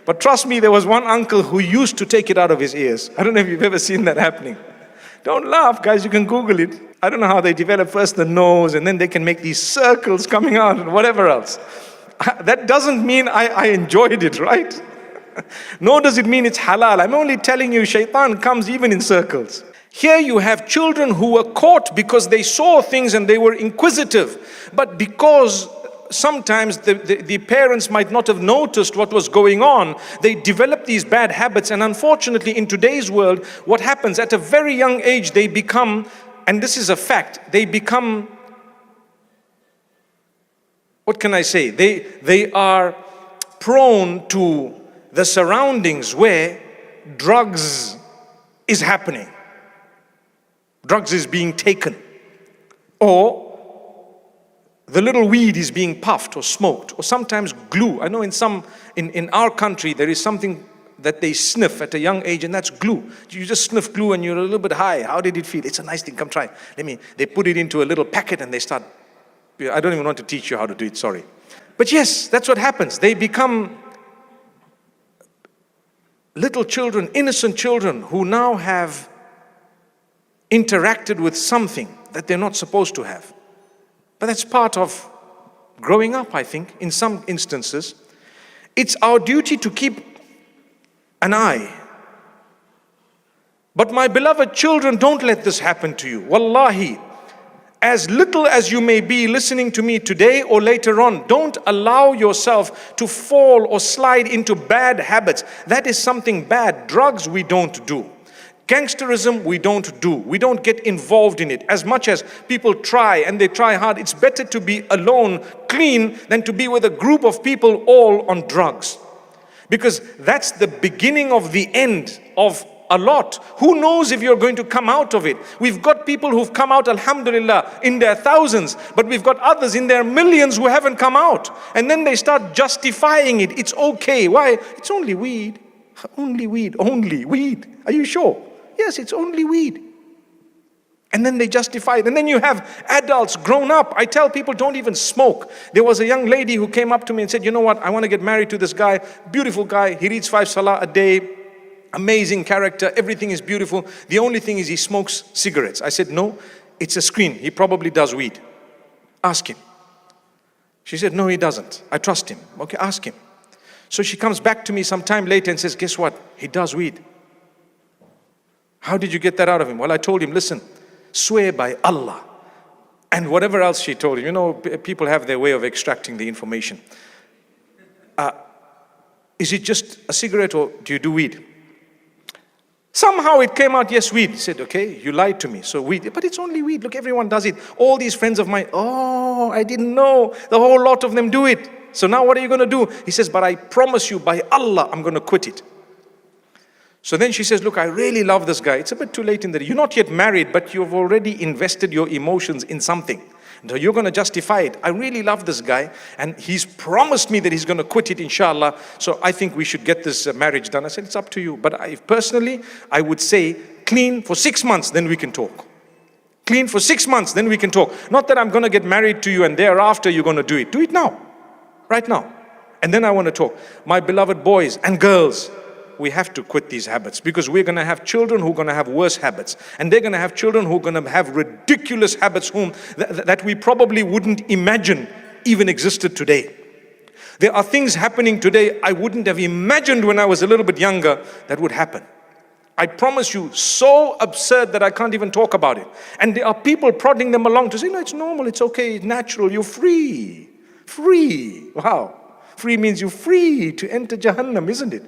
But trust me, there was one uncle who used to take it out of his ears. I don't know if you've ever seen that happening. Don't laugh, guys, you can Google it. I don't know how they develop first the nose and then they can make these circles coming out and whatever else. That doesn't mean I enjoyed it, right? Nor does it mean it's halal. I'm only telling you, shaitan comes even in circles. Here you have children who were caught because they saw things and they were inquisitive. But because sometimes the parents might not have noticed what was going on, they develop these bad habits. And unfortunately, in today's world, what happens at a very young age, they become, and this is a fact, they become, what can I say? They are prone to the surroundings where drugs is happening. Drugs is being taken. Or the little weed is being puffed or smoked. Or sometimes glue. I know in our country there is something that they sniff at a young age, and that's glue. You just sniff glue and you're a little bit high. How did it feel? It's a nice thing, come try. They put it into a little packet and they start, I don't even want to teach you how to do it, sorry. But yes, that's what happens. They become little children, innocent children who now have interacted with something that they're not supposed to have. But that's part of growing up, I think, in some instances. It's our duty to keep an eye. But my beloved children, don't let this happen to you. Wallahi, as little as you may be listening to me today or later on, don't allow yourself to fall or slide into bad habits. That is something bad. Drugs we don't do. Gangsterism we don't do. We don't get involved in it. As much as people try, and they try hard, it's better to be alone, clean, than to be with a group of people all on drugs. Because that's the beginning of the end of a lot. Who knows if you're going to come out of it? We've got people who've come out, alhamdulillah, in their thousands, but we've got others in their millions who haven't come out. And then they start justifying it. It's okay. Why? It's only weed. Only weed. Only weed. Are you sure? Yes, it's only weed. And then they justify it. And then you have adults grown up. I tell people, don't even smoke. There was a young lady who came up to me and said, you know what? I want to get married to this guy. Beautiful guy. He reads 5 salah a day. Amazing character. Everything is beautiful. The only thing is he smokes cigarettes. I said, no, it's a screen. He probably does weed. Ask him. She said, no, he doesn't. I trust him. Okay, ask him. So she comes back to me some time later and says, guess what? He does weed. How did you get that out of him? Well, I told him, listen, swear by Allah. And whatever else she told him. You know, people have their way of extracting the information. Is it just a cigarette or do you do weed? Somehow it came out, yes, weed. He said, okay, you lied to me. So weed, but it's only weed. Look, everyone does it. All these friends of mine, oh, I didn't know. The whole lot of them do it. So now what are you going to do? He says, but I promise you by Allah, I'm going to quit it. So then she says, look, I really love this guy. It's a bit too late in the day. You're not yet married, but you've already invested your emotions in something. So you're going to justify it. I really love this guy, and he's promised me that he's going to quit it, inshallah. So I think we should get this marriage done. I said, it's up to you. But personally, I would say, clean for 6 months, then we can talk. Clean for 6 months, then we can talk. Not that I'm going to get married to you and thereafter you're going to do it. Do it now. Right now. And then I want to talk. My beloved boys and girls, we have to quit these habits, because we're going to have children who are going to have worse habits, and they're going to have children who are going to have ridiculous habits that we probably wouldn't imagine even existed today. There are things happening today I wouldn't have imagined when I was a little bit younger that would happen. I promise you, so absurd that I can't even talk about it. And there are people prodding them along to say, no, it's normal, it's okay, it's natural, you're free. Free. Wow. Free means you're free to enter Jahannam, isn't it?